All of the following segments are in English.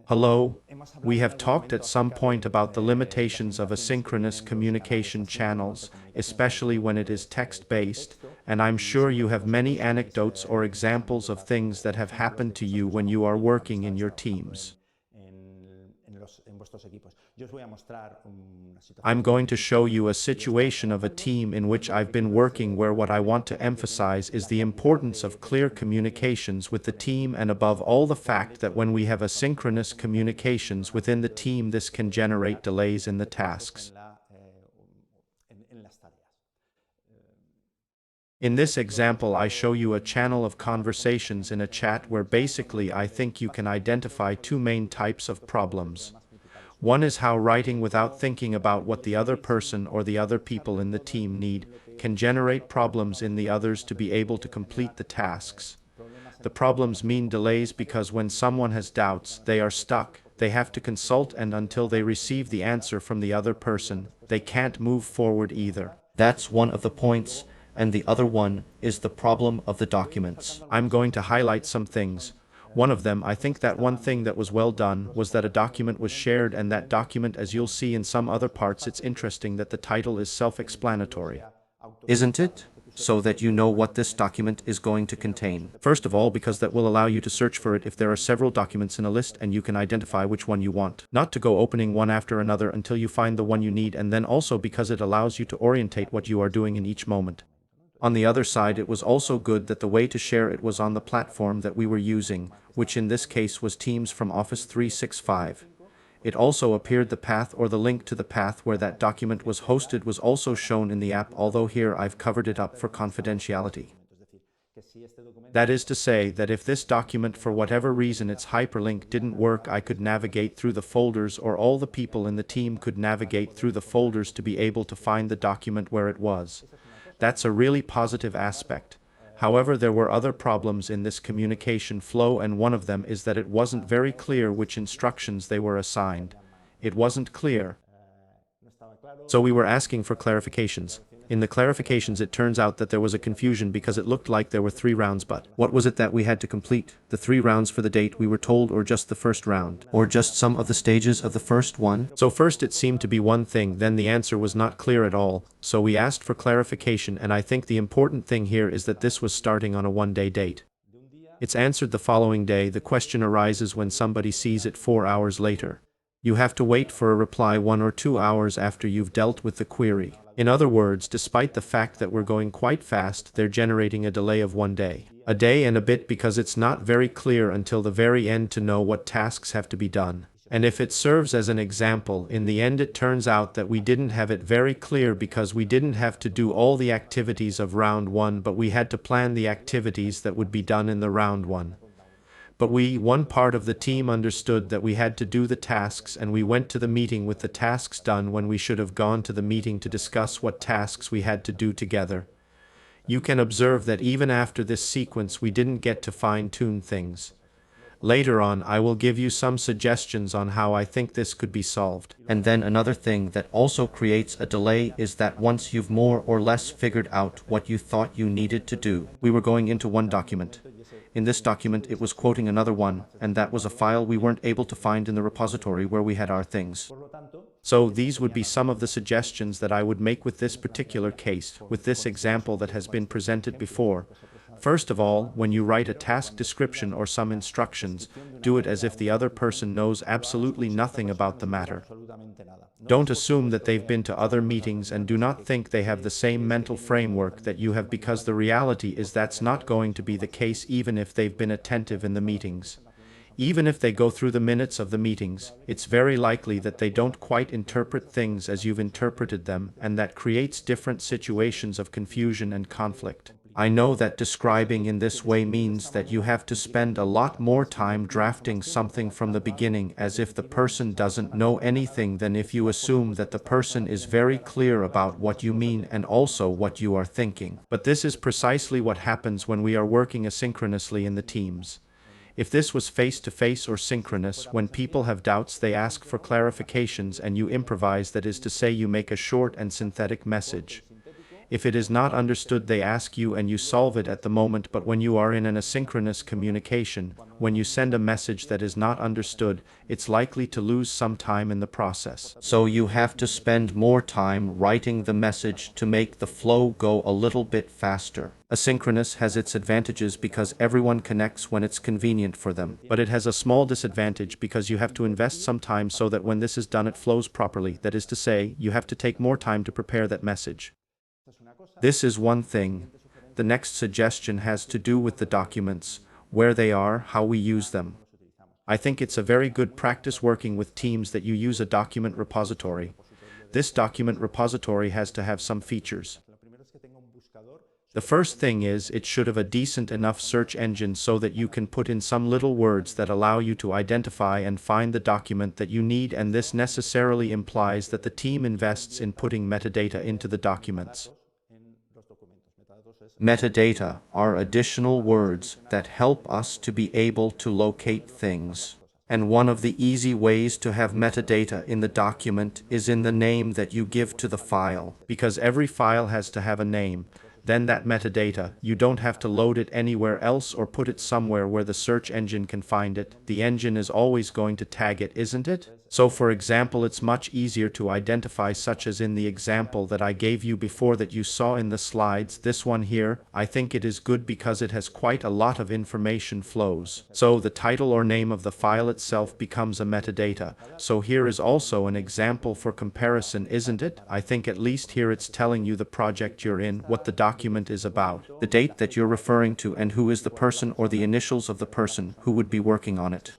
Hello, we have talked at some point about the limitations of asynchronous communication channels, especially when it is text-based, and I'm sure you have many anecdotes or examples of things that have happened to you when you are working in your teams. I'm going to show you a situation of a team in which I've been working where what I want to emphasize is the importance of clear communications with the team and above all the fact that when we have asynchronous communications within the team this can generate delays in the tasks. In this example I show you a channel of conversations in a chat where basically I think you can identify two main types of problems. One is how writing without thinking about what the other person or the other people in the team need can generate problems in the others to be able to complete the tasks. The problems mean delays because when someone has doubts, they are stuck, they have to consult, and until they receive the answer from the other person, they can't move forward either. That's one of the points, and the other one is the problem of the documents. I'm going to highlight some things. One of them, I think that one thing that was well done was that a document was shared, and that document, as you'll see in some other parts, it's interesting that the title is self-explanatory. Isn't it? So that you know what this document is going to contain. First of all, because that will allow you to search for it if there are several documents in a list and you can identify which one you want. Not to go opening one after another until you find the one you need, and then also because it allows you to orientate what you are doing in each moment. On the other side, it was also good that the way to share it was on the platform that we were using, which in this case was Teams from Office 365. It also appeared the path or the link to the path where that document was hosted was also shown in the app, although here I've covered it up for confidentiality. That is to say that if this document for whatever reason its hyperlink didn't work, I could navigate through the folders, or all the people in the team could navigate through the folders to be able to find the document where it was. That's a really positive aspect. However, there were other problems in this communication flow, and one of them is that it wasn't very clear which instructions they were assigned. It wasn't clear. So we were asking for clarifications. In the clarifications it turns out that there was a confusion because it looked like there were 3 rounds, but what was it that we had to complete? The 3 rounds for the date we were told, or just the first round? Or just some of the stages of the first one? So first it seemed to be one thing, then the answer was not clear at all, so we asked for clarification, and I think the important thing here is that this was starting on a 1-day date. It's answered the following day. The question arises when somebody sees it 4 hours later. You have to wait for a reply 1 or 2 hours after you've dealt with the query. In other words, despite the fact that we're going quite fast, they're generating a delay of 1 day. A day and a bit, because it's not very clear until the very end to know what tasks have to be done. And if it serves as an example, in the end it turns out that we didn't have it very clear because we didn't have to do all the activities of round 1, but we had to plan the activities that would be done in the round 1. But one part of the team understood that we had to do the tasks, and we went to the meeting with the tasks done when we should have gone to the meeting to discuss what tasks we had to do together. You can observe that even after this sequence we didn't get to fine-tune things. Later on I will give you some suggestions on how I think this could be solved. And then another thing that also creates a delay is that once you've more or less figured out what you thought you needed to do, we were going into one document. In this document it was quoting another one, and that was a file we weren't able to find in the repository where we had our things. So these would be some of the suggestions that I would make with this particular case, with this example that has been presented before. First of all, when you write a task description or some instructions, do it as if the other person knows absolutely nothing about the matter. Don't assume that they've been to other meetings, and do not think they have the same mental framework that you have, because the reality is that's not going to be the case even if they've been attentive in the meetings. Even if they go through the minutes of the meetings, it's very likely that they don't quite interpret things as you've interpreted them, and that creates different situations of confusion and conflict. I know that describing in this way means that you have to spend a lot more time drafting something from the beginning as if the person doesn't know anything than if you assume that the person is very clear about what you mean and also what you are thinking. But this is precisely what happens when we are working asynchronously in the teams. If this was face-to-face or synchronous, when people have doubts they ask for clarifications and you improvise, that is to say you make a short and synthetic message. If it is not understood, they ask you and you solve it at the moment, but when you are in an asynchronous communication, when you send a message that is not understood, it's likely to lose some time in the process. So you have to spend more time writing the message to make the flow go a little bit faster. Asynchronous has its advantages because everyone connects when it's convenient for them, but it has a small disadvantage because you have to invest some time so that when this is done it flows properly. That is to say, you have to take more time to prepare that message. This is one thing. The next suggestion has to do with the documents, where they are, how we use them. I think it's a very good practice working with teams that you use a document repository. This document repository has to have some features. The first thing is it should have a decent enough search engine so that you can put in some little words that allow you to identify and find the document that you need, and this necessarily implies that the team invests in putting metadata into the documents. Metadata are additional words that help us to be able to locate things. And one of the easy ways to have metadata in the document is in the name that you give to the file. Because every file has to have a name, then that metadata, you don't have to load it anywhere else or put it somewhere where the search engine can find it. The engine is always going to tag it, isn't it? So for example, it's much easier to identify, such as in the example that I gave you before that you saw in the slides. This one here, I think it is good because it has quite a lot of information flows. So the title or name of the file itself becomes a metadata. So here is also an example for comparison, isn't it? I think at least here it's telling you the project you're in, what the document is about, the date that you're referring to, and who is the person or the initials of the person who would be working on it.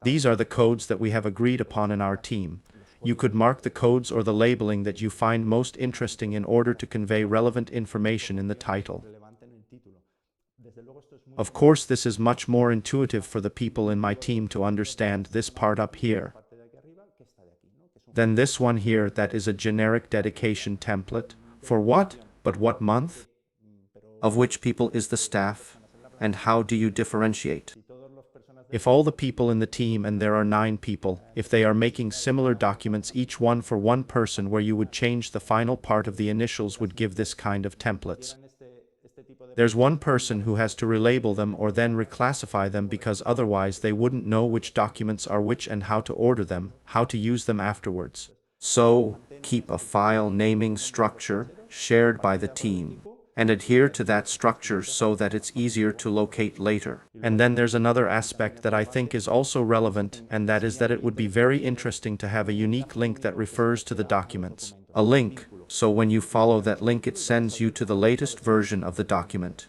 These are the codes that we have agreed upon in our team. You could mark the codes or the labeling that you find most interesting in order to convey relevant information in the title. Of course, this is much more intuitive for the people in my team to understand this part up here. Then this one here, that is a generic dedication template. For what? But what month? Of which people is the staff? And how do you differentiate? If all the people in the team, and there are 9 people, if they are making similar documents, each one for one person, where you would change the final part of the initials, would give this kind of templates. There's one person who has to relabel them or then reclassify them, because otherwise they wouldn't know which documents are which and how to order them, how to use them afterwards. So, keep a file naming structure shared by the team, and adhere to that structure so that it's easier to locate later. And then there's another aspect that I think is also relevant, and that is that it would be very interesting to have a unique link that refers to the documents. A link, so when you follow that link it sends you to the latest version of the document.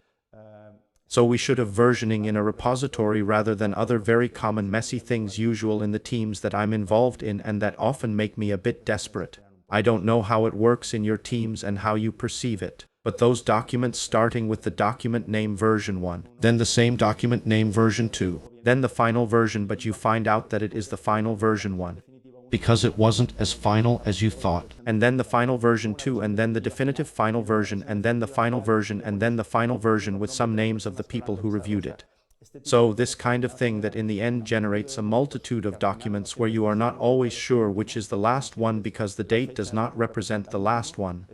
So we should have versioning in a repository rather than other very common messy things usual in the teams that I'm involved in, and that often make me a bit desperate. I don't know how it works in your teams and how you perceive it. But those documents starting with the document name version 1, then the same document name version 2, then the final version, but you find out that it is the final version 1. Because it wasn't as final as you thought. And then the final version 2, and then the definitive final version, and then the final version, and then the final version with some names of the people who reviewed it. So this kind of thing that in the end generates a multitude of documents where you are not always sure which is the last one because the date does not represent the last one.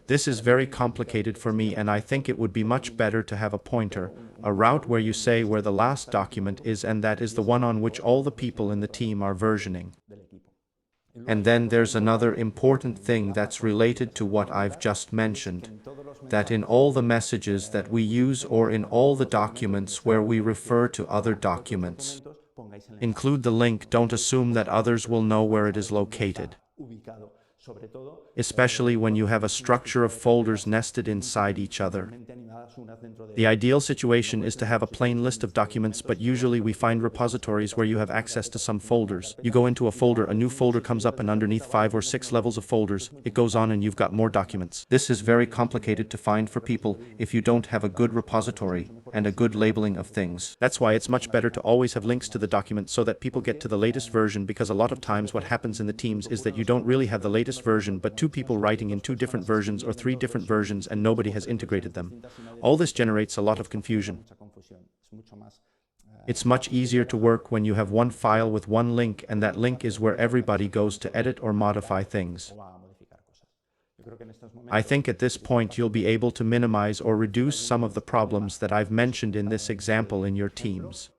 This is very complicated for me, and I think it would be much better to have a pointer, a route where you say where the last document is, and that is the one on which all the people in the team are versioning. And then there's another important thing that's related to what I've just mentioned, that in all the messages that we use or in all the documents where we refer to other documents, include the link. Don't assume that others will know where it is located. Especially when you have a structure of folders nested inside each other. The ideal situation is to have a plain list of documents, but usually we find repositories where you have access to some folders. You go into a folder, a new folder comes up, and underneath 5 or 6 levels of folders, it goes on and you've got more documents. This is very complicated to find for people if you don't have a good repository and a good labeling of things. That's why it's much better to always have links to the documents so that people get to the latest version, because a lot of times what happens in the teams is that you don't really have the latest version, but 2 people writing in 2 different versions or 3 different versions, and nobody has integrated them. All this generates a lot of confusion. It's much easier to work when you have one file with one link, and that link is where everybody goes to edit or modify things. I think at this point you'll be able to minimize or reduce some of the problems that I've mentioned in this example in your teams.